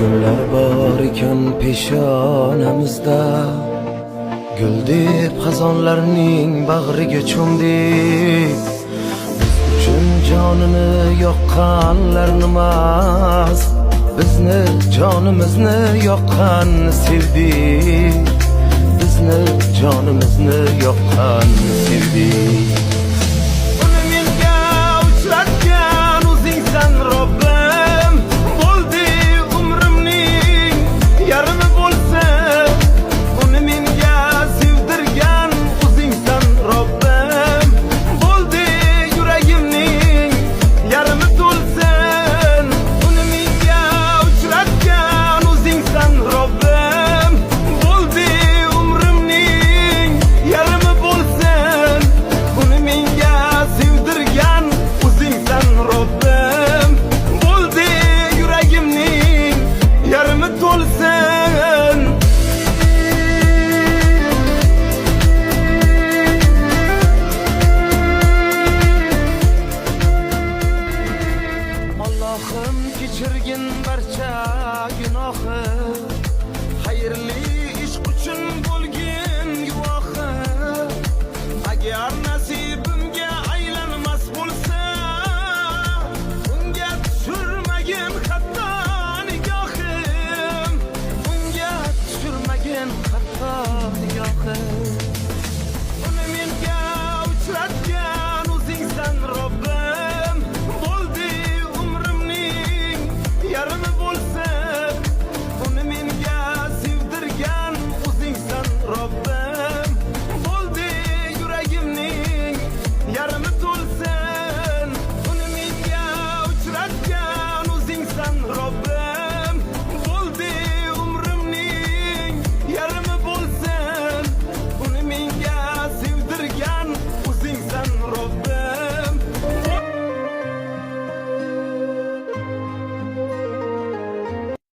Günler bor ekan peshonamizda, gul deb xazonlarning bag'riga cho'mdik. Biz uchun jonini yoqqanlarni emas, bizni jonimizni yoqqanni sevdik. Bizni jonimizni yoqqanni sevdik. Uni menga uchratgan o'zingsan Robbim, bo'ldi umrimning yarmi bo'lsa. Uni menga sevdirgan o'zingsan Robbim, bo'ldi yuragimning yarmi to'lsin. Uni menga uchratgan o'zingsan Robbim, bo'ldi umrimning yarmi bo'lsin. Uni menga sevdirgan o'zingsan Robbim, bo'ldi yuragimning yarmi to'lsin. Allohim kechirgin barcha gunohi, xayrli ish uchun bo'lgin guvohi. Agar